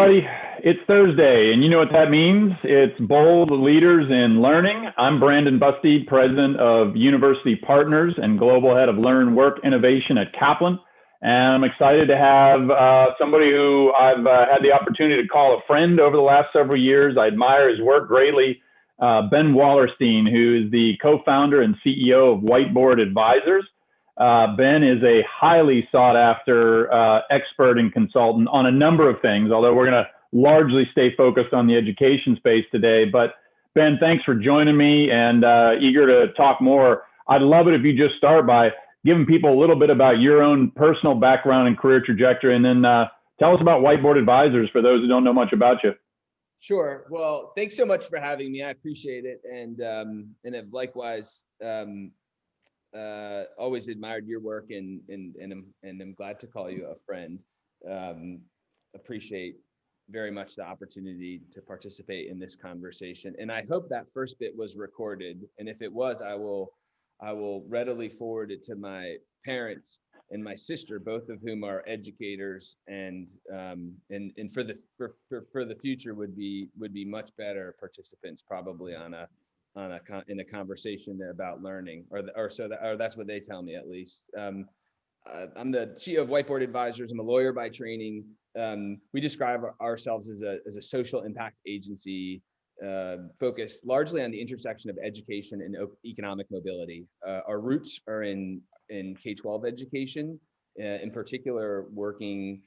everybody. It's Thursday, and you know what that means. It's Bold Leaders in Learning. I'm Brandon Busteed, President of University Partners and Global Head of Learn Work Innovation at Kaplan. And I'm excited to have somebody who I've had the opportunity to call a friend over the last several years. I admire his work greatly. Ben Wallerstein, who is the co-founder and CEO of Whiteboard Advisors. Ben is a highly sought after expert and consultant on a number of things, although we're going to largely stay focused on the education space today. But Ben, thanks for joining me and eager to talk more. I'd love it if you just start by giving people a little bit about your own personal background and career trajectory, and then tell us about Whiteboard Advisors for those who don't know much about you. Sure. Well, thanks so much for having me. I appreciate it. And have likewise always admired your work and I'm glad to call you a friend. Appreciate very much the opportunity to participate in this conversation. And I hope that first bit was recorded. And if it was, I will readily forward it to my parents and my sister, both of whom are educators, and for the future would be much better participants probably in a conversation about learning, or that's what they tell me at least. I'm the CEO of Whiteboard Advisors. I'm a lawyer by training. We describe ourselves as a social impact agency focused largely on the intersection of education and economic mobility. Our roots are in K-12 education, in particular working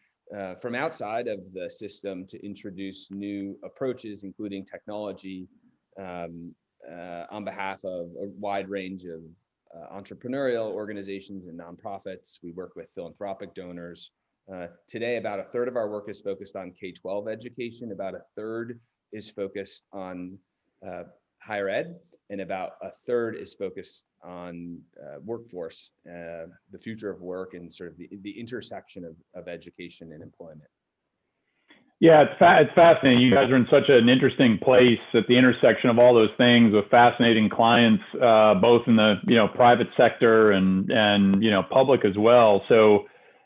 from outside of the system to introduce new approaches, including technology, on behalf of a wide range of entrepreneurial organizations and nonprofits. We work with philanthropic donors. Today, about a third of our work is focused on K-12 education, about a third is focused on higher ed, and about a third is focused on workforce, the future of work, and sort of the intersection of education and employment. Yeah, it's fascinating. You guys are in such an interesting place at the intersection of all those things with fascinating clients, both in the private sector and public as well. So,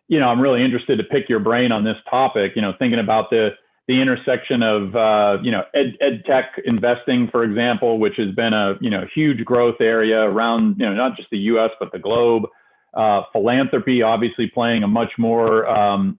I'm really interested to pick your brain on this topic. Thinking about the intersection of ed tech investing, for example, which has been a huge growth area around not just the U.S. but the globe. Philanthropy obviously playing a much more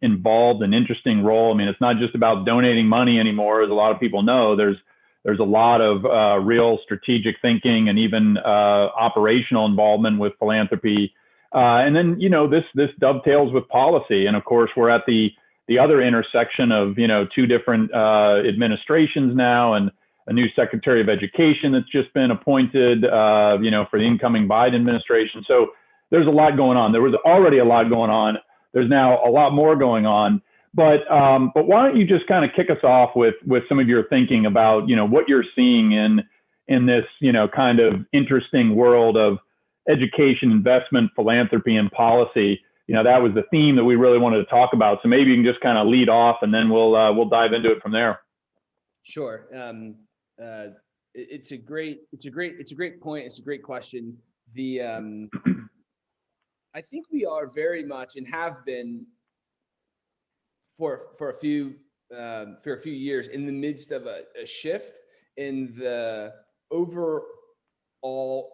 involved and interesting role. I mean, it's not just about donating money anymore, as a lot of people know. There's a lot of real strategic thinking and even operational involvement with philanthropy. And then this dovetails with policy, and of course we're at the other intersection of two different administrations now, and a new Secretary of Education that's just been appointed for the incoming Biden administration. So there's a lot going on. There was already a lot going on. There's now a lot more going on. But why don't you just kind of kick us off with some of your thinking about what you're seeing in this kind of interesting world of education, investment, philanthropy, and policy. That was the theme that we really wanted to talk about. So maybe you can just kind of lead off, and then we'll dive into it from there. Sure. It's a great point. It's a great question. I think we are very much, and have been for a few years, in the midst of a shift in the overall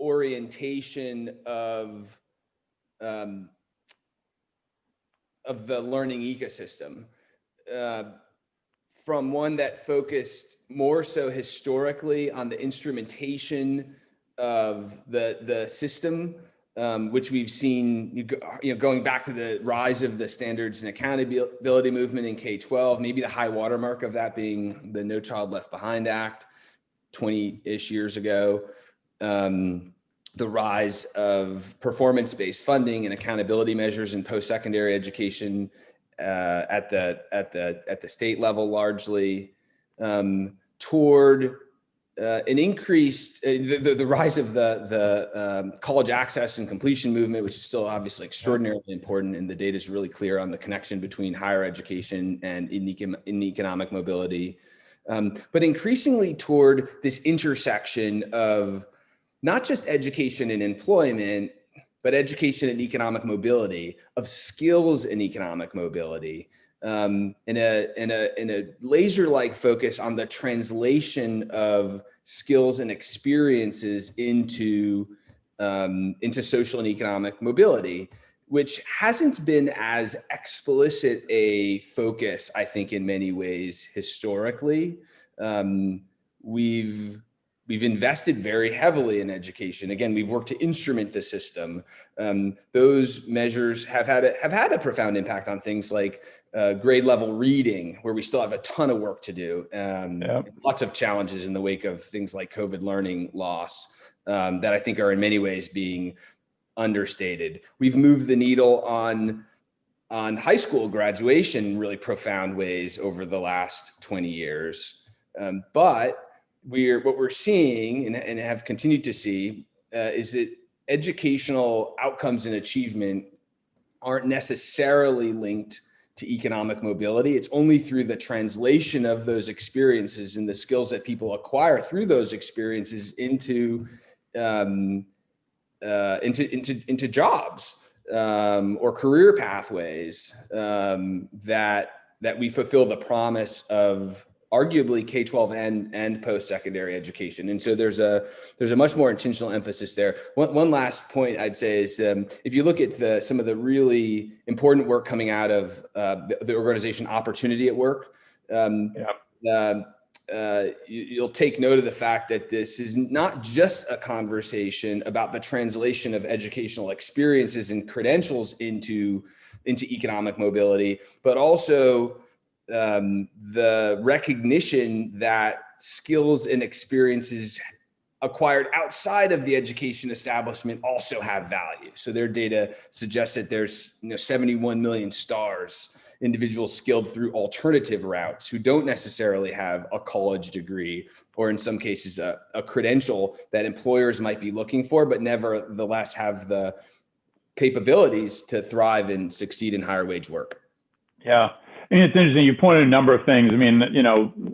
orientation of the learning ecosystem, from one that focused more so historically on the instrumentation of the system, which we've seen, going back to the rise of the standards and accountability movement in K-12, maybe the high watermark of that being the No Child Left Behind Act 20-ish years ago, the rise of performance-based funding and accountability measures in post-secondary education at the state level, largely toward an increased the rise of the college access and completion movement, which is still obviously extraordinarily important, and the data is really clear on the connection between higher education and in economic mobility, but increasingly toward this intersection of not just education and employment, but education and economic mobility, of skills and economic mobility, in a laser-like focus on the translation of skills and experiences into social and economic mobility, which hasn't been as explicit a focus, I think, in many ways historically. We've invested very heavily in education. Again, we've worked to instrument the system. Those measures have had a profound impact on things like grade level reading, where we still have a ton of work to do. Lots of challenges in the wake of things like COVID learning loss that I think are in many ways being understated. We've moved the needle on high school graduation in really profound ways over the last 20 years. But what we're seeing and have continued to see is that educational outcomes and achievement aren't necessarily linked to economic mobility. It's only through the translation of those experiences and the skills that people acquire through those experiences into jobs or career pathways that we fulfill the promise of arguably K-12 and post-secondary education. And so there's a much more intentional emphasis there. One last point I'd say is if you look at some of the really important work coming out of the organization Opportunity at Work, you'll take note of the fact that this is not just a conversation about the translation of educational experiences and credentials into economic mobility, but also the recognition that skills and experiences acquired outside of the education establishment also have value. So their data suggests that there's 71 million stars, individuals skilled through alternative routes who don't necessarily have a college degree, or in some cases a credential that employers might be looking for, but nevertheless have the capabilities to thrive and succeed in higher wage work. Yeah. And it's interesting, you pointed a number of things. I mean,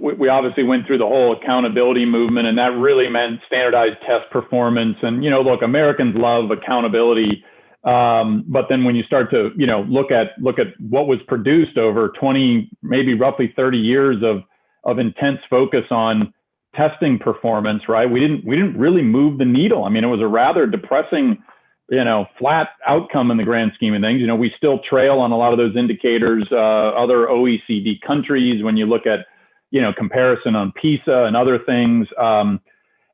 we obviously went through the whole accountability movement, and that really meant standardized test performance. And, look, Americans love accountability. But then when you start to, look at what was produced over 20, maybe roughly 30 years of intense focus on testing performance, right? We didn't really move the needle. I mean, it was a rather depressing, flat outcome in the grand scheme of things. We still trail on a lot of those indicators, other OECD countries, when you look at, comparison on PISA and other things.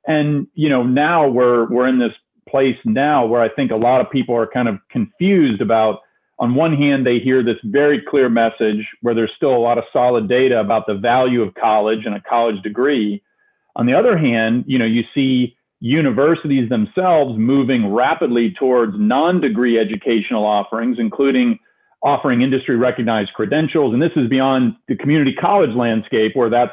And, now we're in this place now where I think a lot of people are kind of confused about, on one hand, they hear this very clear message where there's still a lot of solid data about the value of college and a college degree. On the other hand, you see universities themselves moving rapidly towards non-degree educational offerings, including offering industry recognized credentials. And this is beyond the community college landscape, where that's,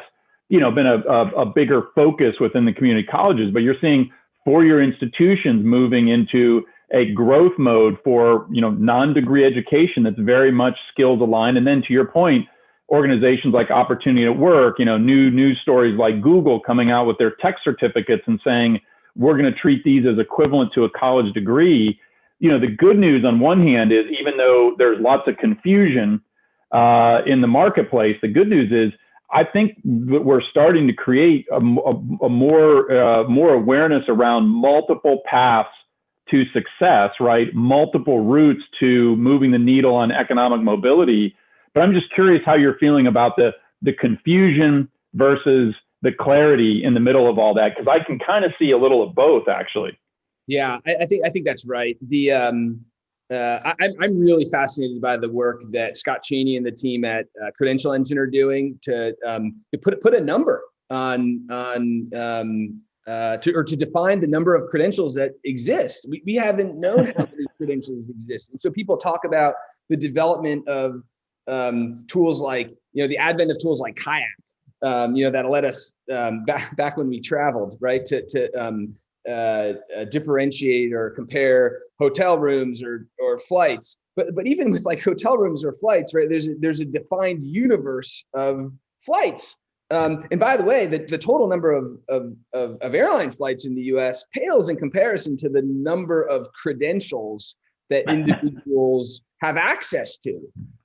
been a bigger focus within the community colleges. But you're seeing four-year institutions moving into a growth mode for, non-degree education that's very much skills aligned. And then, to your point, organizations like Opportunity at Work, new news stories like Google coming out with their tech certificates and saying, we're going to treat these as equivalent to a college degree. The good news on one hand is, even though there's lots of confusion in the marketplace, the good news is, I think that we're starting to create a more awareness around multiple paths to success, right? Multiple routes to moving the needle on economic mobility. But I'm just curious how you're feeling about the confusion versus the clarity in the middle of all that, because I can kind of see a little of both, actually. Yeah, I think that's right. I'm really fascinated by the work that Scott Cheney and the team at Credential Engine are doing to put a number on to define the number of credentials that exist. We haven't known how many credentials exist, and so people talk about the development of tools like the advent of tools like Kayak. That'll let us back when we traveled, right, to differentiate or compare hotel rooms or flights. But even with like hotel rooms or flights, right, there's a defined universe of flights. And by the way, the total number of airline flights in the U.S. pales in comparison to the number of credentials that individuals have access to.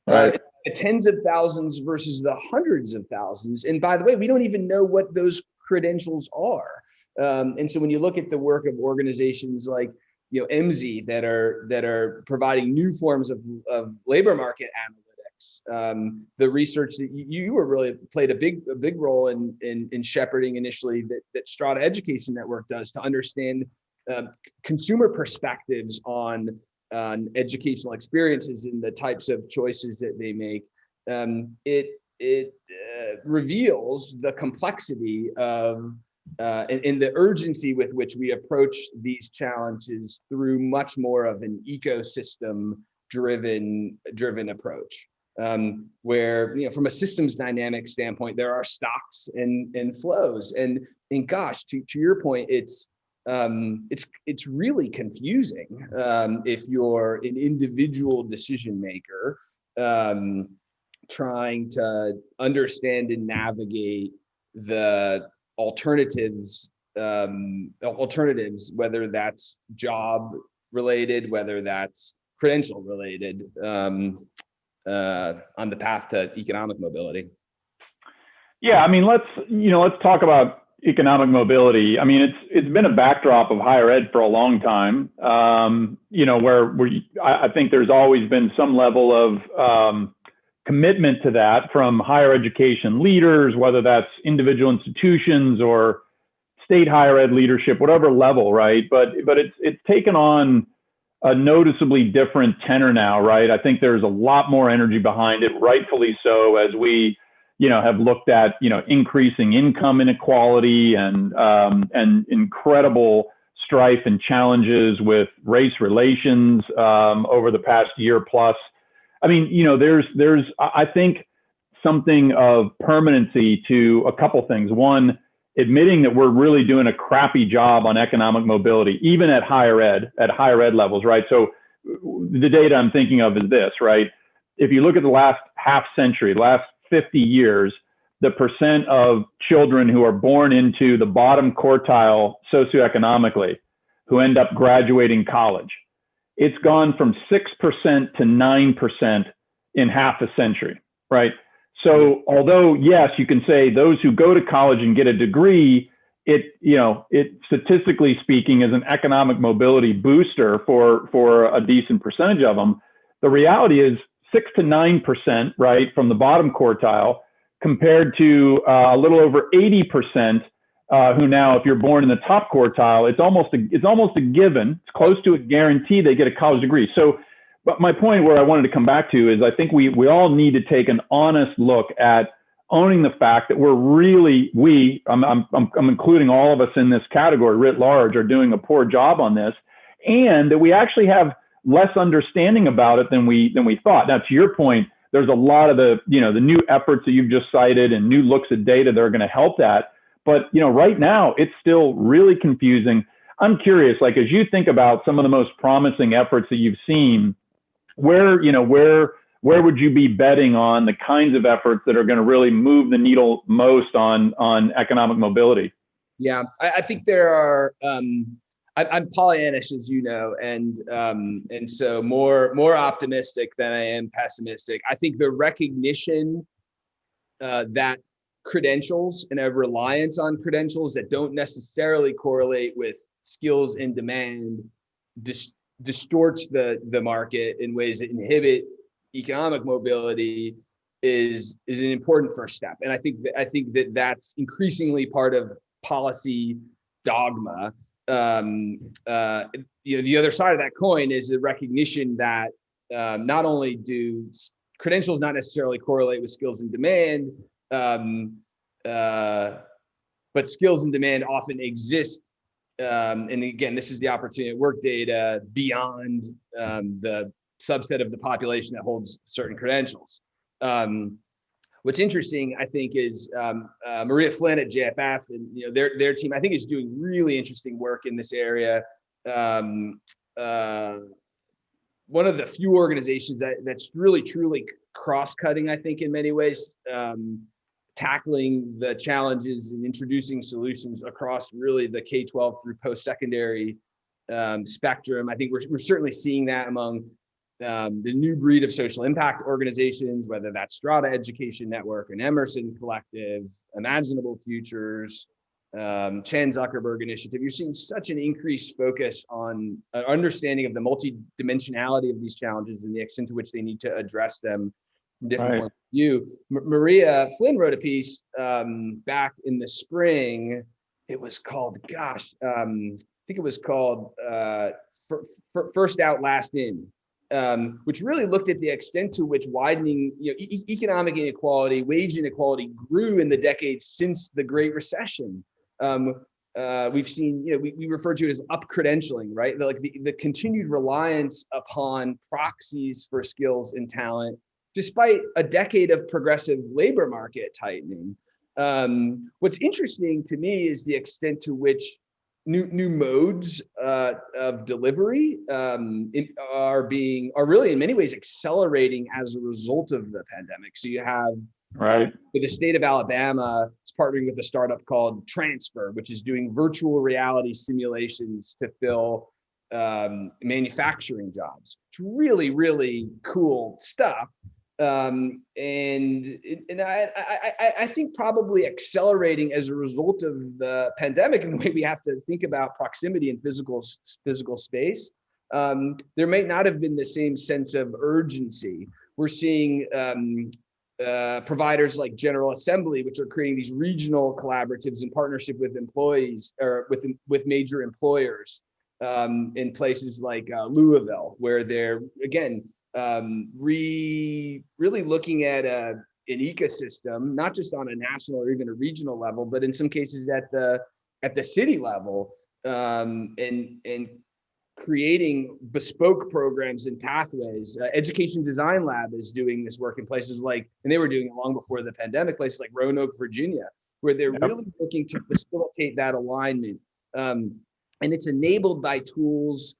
Right. the tens of thousands versus the hundreds of thousands. And by the way, we don't even know what those credentials are. And so when you look at the work of organizations like, MZ that are providing new forms of labor market analytics, the research that you were really played a big role in shepherding initially that Strata Education Network does to understand consumer perspectives on educational experiences and the types of choices that they make. It reveals the complexity of and the urgency with which we approach these challenges through much more of an ecosystem driven approach, where from a systems dynamic standpoint, there are stocks and flows, and gosh, to your point, it's really confusing if you're an individual decision maker trying to understand and navigate the alternatives, whether that's job related, whether that's credential related, on the path to economic mobility. Yeah, I mean, let's talk about economic mobility. I mean, it's been a backdrop of higher ed for a long time. Where I think there's always been some level of commitment to that from higher education leaders, whether that's individual institutions or state higher ed leadership, whatever level, right? But it's taken on a noticeably different tenor now, right? I think there's a lot more energy behind it, rightfully so, as we have looked at increasing income inequality and incredible strife and challenges with race relations over the past year plus. I mean, there's I think something of permanency to a couple things. One, admitting that we're really doing a crappy job on economic mobility, even at higher ed levels, right? So the data I'm thinking of is this, right? If you look at the last half century, last 50 years, the percent of children who are born into the bottom quartile socioeconomically who end up graduating college, it's gone from 6% to 9% in half a century, right? So although, yes, you can say those who go to college and get a degree, it statistically speaking is an economic mobility booster for a decent percentage of them. The reality is 6 to 9%, right, from the bottom quartile, compared to a little over 80% who now, if you're born in the top quartile, it's almost a given. It's close to a guarantee they get a college degree. So, but my point where I wanted to come back to is I think we all need to take an honest look at owning the fact that we're really, I'm including all of us in this category writ large, are doing a poor job on this, and that we actually have less understanding about it than we thought. Now, to your point, there's a lot of the new efforts that you've just cited and new looks at data that are going to help that. But right now, it's still really confusing. I'm curious, like, as you think about some of the most promising efforts that you've seen, where would you be betting on the kinds of efforts that are going to really move the needle most on economic mobility? Yeah, I think there are. I'm Pollyannish, as you know, and so more optimistic than I am pessimistic. I think the recognition that credentials and a reliance on credentials that don't necessarily correlate with skills in demand distorts the market in ways that inhibit economic mobility is an important first step. And I think that that's increasingly part of policy dogma. The other side of that coin is the recognition that not only do credentials not necessarily correlate with skills in demand, but skills in demand often exist. And again, this is the opportunity at work data beyond the subset of the population that holds certain credentials. What's interesting, I think, is Maria Flynn at JFF and their team, I think, is doing really interesting work in this area. One of the few organizations that's really truly cross-cutting, I think, in many ways, tackling the challenges and introducing solutions across really the K-12 through post-secondary spectrum. I think we're certainly seeing that among the new breed of social impact organizations, whether that's Strata Education Network and Emerson Collective, Imaginable Futures, Chan Zuckerberg Initiative. You're seeing such an increased focus on understanding of the multidimensionality of these challenges and the extent to which they need to address them from different points of view. Maria Flynn wrote a piece back in the spring. It was called, I think it was called First Out, Last In, which really looked at the extent to which widening, economic inequality, wage inequality grew in the decades since the Great Recession. We've seen, we refer to it as up credentialing, right? Like the continued reliance upon proxies for skills and talent, despite a decade of progressive labor market tightening. What's interesting to me is the extent to which new modes of delivery are really in many ways accelerating as a result of the pandemic. So you have, with the state of Alabama, it's partnering with a startup called Transfer, which is doing virtual reality simulations to fill manufacturing jobs. It's really, really cool stuff. And I think probably accelerating as a result of the pandemic and the way we have to think about proximity and physical space. There may not have been the same sense of urgency. We're seeing providers like General Assembly, which are creating these regional collaboratives in partnership with employees or with major employers in places like Louisville, where they're, again, really looking at an ecosystem, not just on a national or even a regional level, but in some cases at the city level, and creating bespoke programs and pathways. Education Design Lab is doing this work in places like, and they were doing it long before the pandemic, places like Roanoke, Virginia, where they're really looking to facilitate that alignment. And it's enabled by tools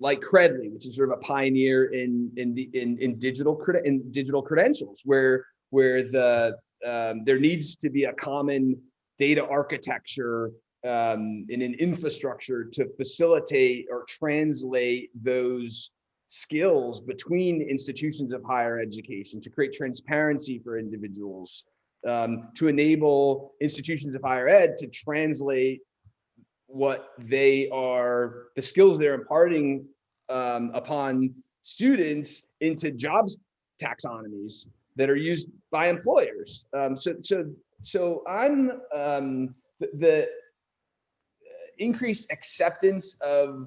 like Credly, which is sort of a pioneer in digital credentials, where there needs to be a common data architecture in an infrastructure to facilitate or translate those skills between institutions of higher education, to create transparency for individuals, to enable institutions of higher ed to translate the skills they're imparting upon students into jobs taxonomies that are used by employers. So I'm the increased acceptance of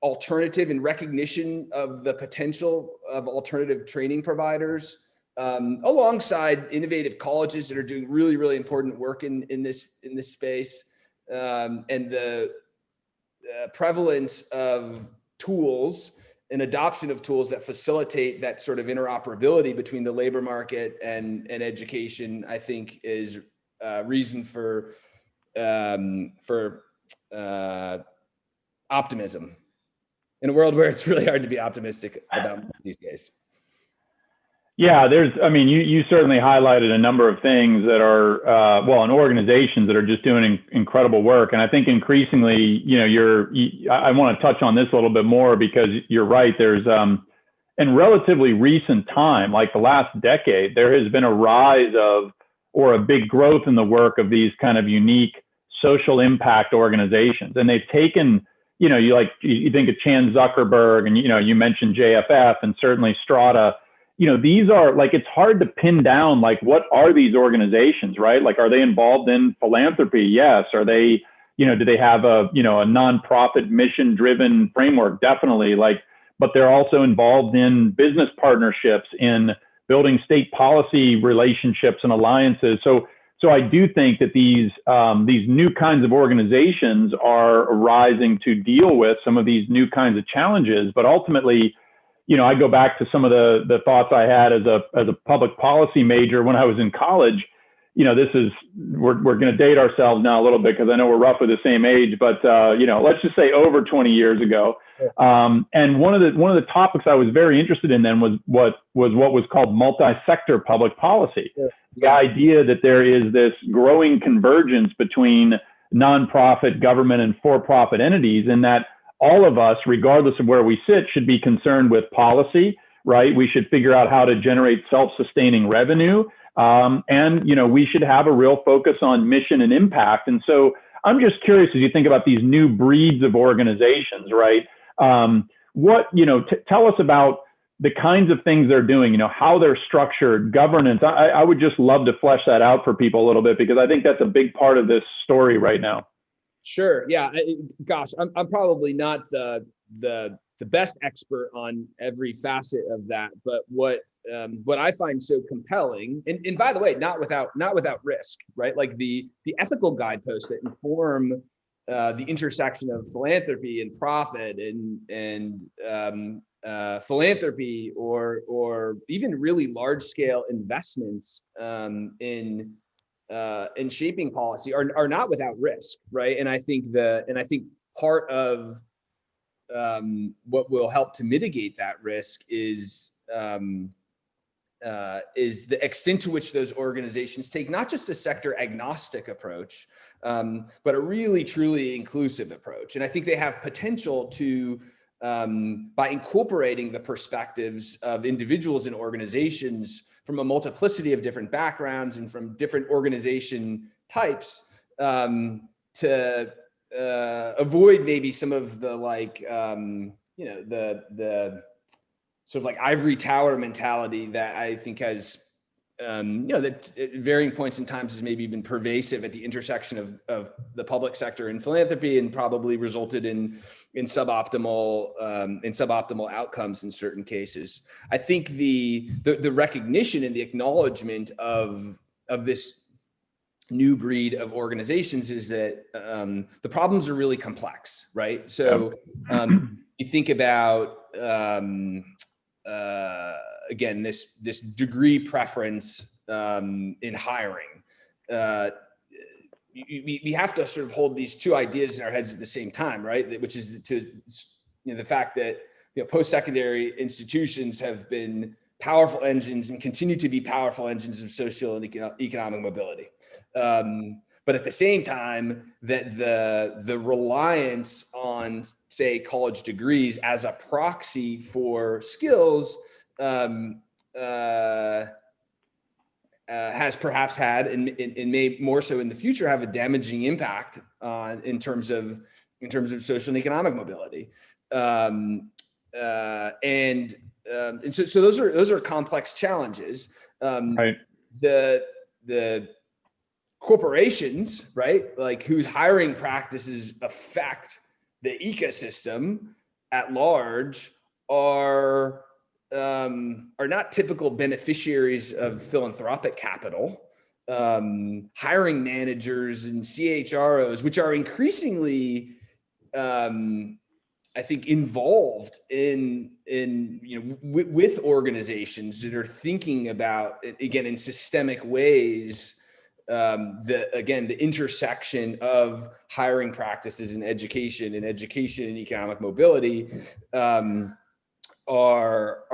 alternative and recognition of the potential of alternative training providers, alongside innovative colleges that are doing really, really important work in this space. And the prevalence of tools and adoption of tools that facilitate that sort of interoperability between the labor market and education, I think, is reason for optimism in a world where it's really hard to be optimistic about these days. Yeah, you certainly highlighted a number of things that are, and organizations that are just doing incredible work. And I think increasingly, I want to touch on this a little bit more, because you're right. There's, in relatively recent time, like the last decade, there has been a rise of, or a big growth in the work of these kind of unique social impact organizations. And they've taken, you think of Chan Zuckerberg, and, you mentioned JFF and certainly Strata. These are, like, it's hard to pin down, like, what are these organizations, right? Like, are they involved in philanthropy? Yes. Are they, do they have a nonprofit mission driven framework? Definitely. But they're also involved in business partnerships, in building state policy relationships and alliances. So I do think that these new kinds of organizations are arising to deal with some of these new kinds of challenges. But ultimately, I go back to some of the thoughts I had as a public policy major when I was in college. We're going to date ourselves now a little bit, because I know we're roughly the same age, but let's just say over 20 years ago. And one of the topics I was very interested in then was what was called multi-sector public policy. The idea that there is this growing convergence between nonprofit, government, and for-profit entities, and that all of us, regardless of where we sit, should be concerned with policy, right? We should figure out how to generate self-sustaining revenue. And, we should have a real focus on mission and impact. And so I'm just curious, as you think about these new breeds of organizations, right? Tell us about the kinds of things they're doing, how they're structured, governance. I would just love to flesh that out for people a little bit, because I think that's a big part of this story right now. Sure. Yeah. Gosh, I'm probably not the best expert on every facet of that, but what I find so compelling, and by the way, not without risk, right? Like the ethical guideposts that inform the intersection of philanthropy and profit and philanthropy or even really large scale investments in shaping policy are not without risk, right? And I think part of what will help to mitigate that risk is the extent to which those organizations take not just a sector agnostic approach, but a really truly inclusive approach. And I think they have potential to, by incorporating the perspectives of individuals and organizations from a multiplicity of different backgrounds and from different organization types, to avoid maybe some of the the sort of like ivory tower mentality that I think has, that at varying points in times has maybe been pervasive at the intersection of the public sector and philanthropy, and probably resulted in suboptimal outcomes in certain cases. I think the recognition and the acknowledgement of this new breed of organizations is that the problems are really complex, right? So you think about again this degree preference in hiring. We have to sort of hold these two ideas in our heads at the same time, right? Which is the fact that post-secondary institutions have been powerful engines and continue to be powerful engines of social and economic mobility. But at the same time, that the reliance on, say, college degrees as a proxy for skills has perhaps had, and may more so in the future, have a damaging impact in terms of social and economic mobility. And so those are complex challenges. Right. The corporations, right, like whose hiring practices affect the ecosystem at large, are not typical beneficiaries of philanthropic capital. Hiring managers and CHROs, which are increasingly, I think, involved in with organizations that are thinking about, again, in systemic ways, the intersection of hiring practices and education and economic mobility are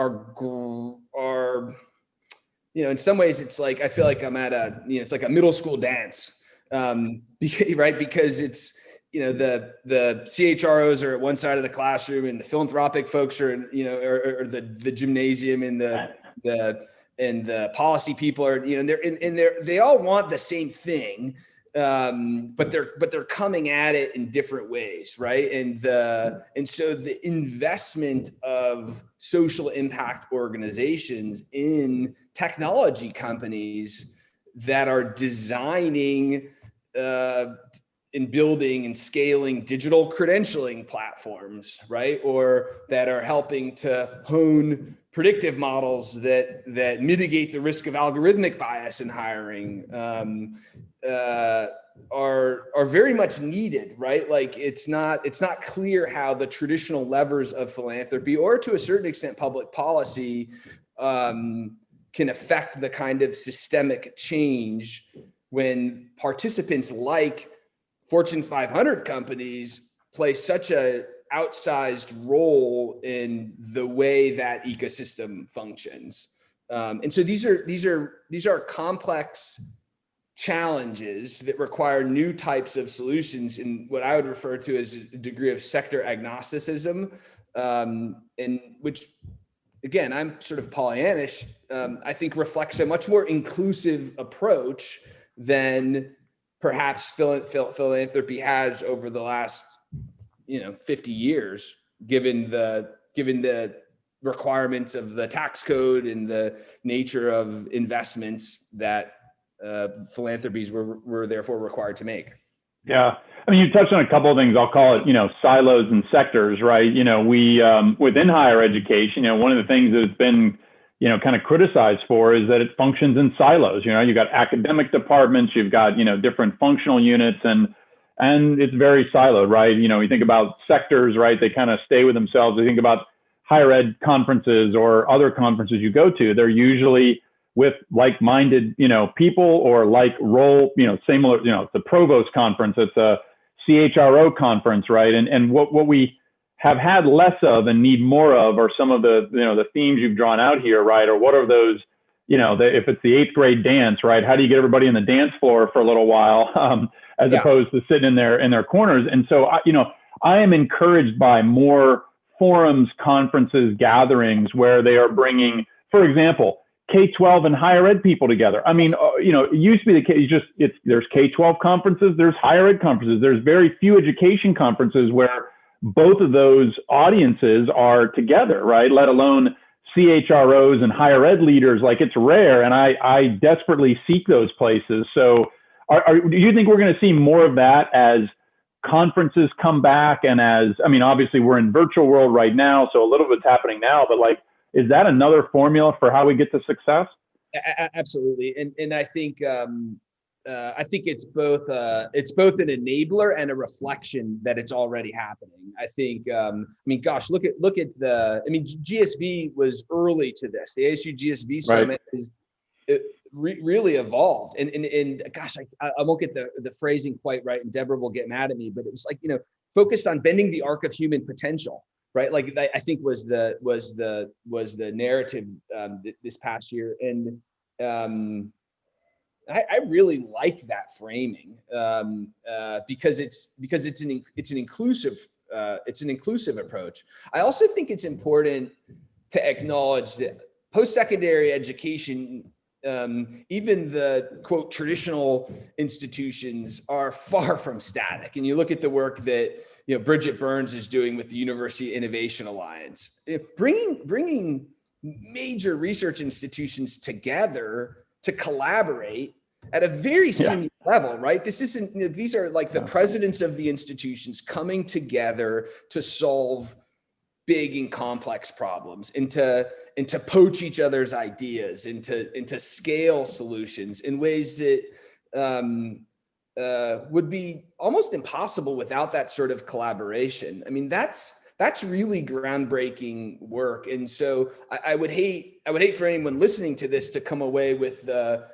in some ways it's like, I feel like I'm at it's like a middle school dance, because it's, the CHROs are at one side of the classroom and the philanthropic folks are, or the gymnasium, and the policy people are, they all want the same thing, but they're coming at it in different ways, right? And so the investment of social impact organizations in technology companies that are designing in building and scaling digital credentialing platforms, right? Or that are helping to hone predictive models that mitigate the risk of algorithmic bias in hiring, are very much needed, right? Like it's not clear how the traditional levers of philanthropy, or to a certain extent public policy, can affect the kind of systemic change when participants like Fortune 500 companies play such a outsized role in the way that ecosystem functions. And so these are complex challenges that require new types of solutions in what I would refer to as a degree of sector agnosticism, and which, again, I'm sort of Pollyannish, I think reflects a much more inclusive approach than perhaps philanthropy has over the last, 50 years, given the requirements of the tax code and the nature of investments that philanthropies were therefore required to make. Yeah. I mean, you touched on a couple of things. I'll call it, silos and sectors, right? We, within higher education, one of the things that's been, kind of criticized for is that it functions in silos. You've got academic departments, you've got, different functional units, and it's very siloed, right? You think about sectors, right? They kind of stay with themselves. You think about higher ed conferences or other conferences you go to, they're usually with like-minded, people, or like role, similar, it's a provost conference, it's a CHRO conference, right? And what we have had less of and need more of are some of the, the themes you've drawn out here, right? Or what are those, if it's the 8th grade dance, right? How do you get everybody in the dance floor for a little while, as opposed to sitting in their corners? And so, I am encouraged by more forums, conferences, gatherings where they are bringing, for example, K-12 and higher ed people together. I mean, it used to be the case, there's K-12 conferences, there's higher ed conferences, there's very few education conferences where both of those audiences are together, right? Let alone CHROs and higher ed leaders. Like, it's rare, and I desperately seek those places. So do you think we're going to see more of that as conferences come back, and obviously we're in virtual world right now, so a little bit's happening now, but is that another formula for how we get to success? Absolutely. And I think it's both an enabler and a reflection that it's already happening. I think, gosh, look at GSV was early to this. The ASU GSV Summit is really evolved. And gosh, I won't get the phrasing quite right, and Deborah will get mad at me, but it was focused on bending the arc of human potential. Right, like I think was the narrative this past year, and I really like that framing because it's an inclusive approach. I also think it's important to acknowledge that post-secondary education, even the quote traditional institutions, are far from static. And you look at the work that Bridget Burns is doing with the University Innovation Alliance, bringing major research institutions together to collaborate at a very senior level, right? This isn't, these are like the presidents of the institutions coming together to solve big and complex problems, and to poach each other's ideas, and to scale solutions in ways that would be almost impossible without that sort of collaboration. I mean, that's really groundbreaking work. And so I would hate for anyone listening to this to come away with the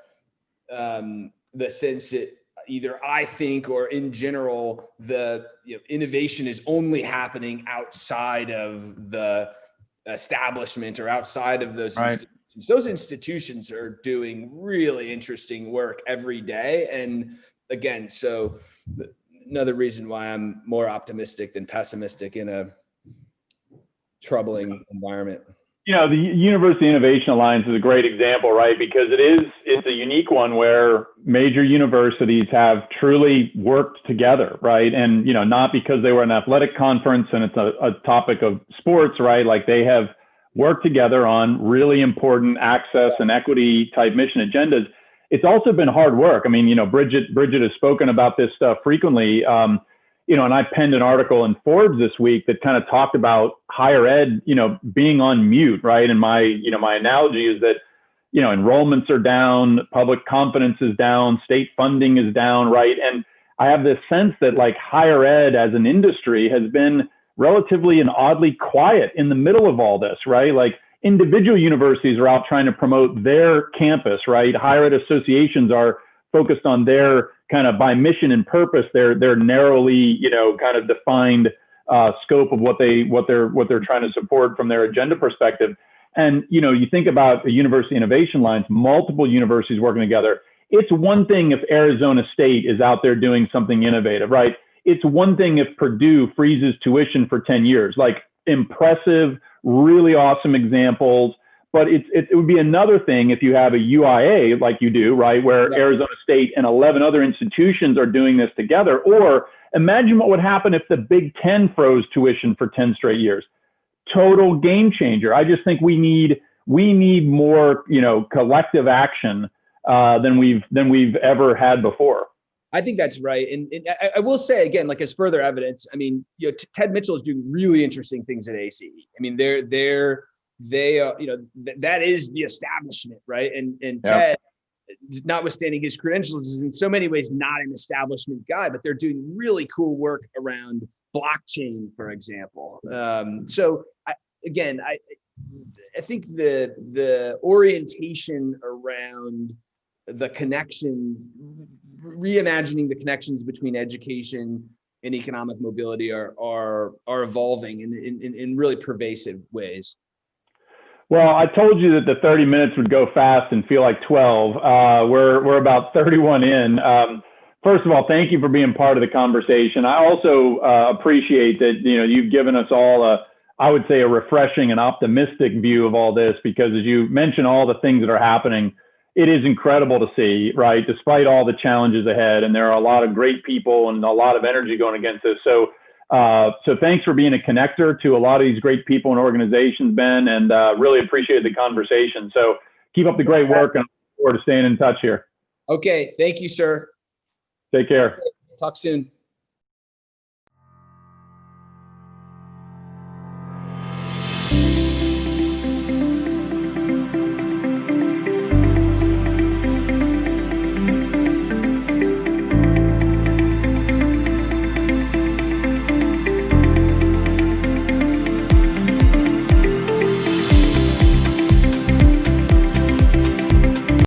sense that either I think, or in general, the innovation is only happening outside of the establishment or outside of those institutions. Those institutions are doing really interesting work every day. And again, so another reason why I'm more optimistic than pessimistic in a troubling environment. The University Innovation Alliance is a great example, right? Because it's a unique one where major universities have truly worked together, right? And, not because they were an athletic conference and it's a topic of sports, right? Like, they have worked together on really important access and equity type mission agendas. It's also been hard work. I mean, Bridget has spoken about this stuff frequently. And I penned an article in Forbes this week that kind of talked about higher ed, being on mute, right? And my analogy is that, enrollments are down, public confidence is down, state funding is down, right? And I have this sense that higher ed as an industry has been relatively and oddly quiet in the middle of all this, right? Individual universities are out trying to promote their campus, right? Higher ed associations are focused on their kind of by mission and purpose, their narrowly, kind of defined scope of what they're trying to support from their agenda perspective. And, you think about the University Innovation Alliance, multiple universities working together. it's one thing if Arizona State is out there doing something innovative, right? It's one thing if Purdue freezes tuition for 10 years, like impressive, really awesome examples. But it would be another thing if you have a UIA like you do, right, where Arizona State and 11 other institutions are doing this together. Or imagine what would happen if the Big Ten froze tuition for 10 straight years. Total game changer. I just think we need more, collective action than we've ever had before. I think that's right. And I will say again, like as further evidence, I mean, Ted Mitchell is doing really interesting things at ACE. I mean, that is the establishment, right? And Ted, notwithstanding his credentials, is in so many ways not an establishment guy, but they're doing really cool work around blockchain, for example. So I think the orientation around the connections, reimagining the connections between education and economic mobility are evolving in really pervasive ways. Well, I told you that the 30 minutes would go fast and feel like 12. We're about 31 in. First of all, thank you for being part of the conversation. I also appreciate that you've given us all I would say a refreshing and optimistic view of all this, because as you mentioned, all the things that are happening, it is incredible to see, right? Despite all the challenges ahead, and there are a lot of great people and a lot of energy going against this. So thanks for being a connector to a lot of these great people and organizations, Ben, and really appreciate the conversation. So keep up the great work, and I look forward to staying in touch here. Okay. Thank you, sir. Take care. Talk soon.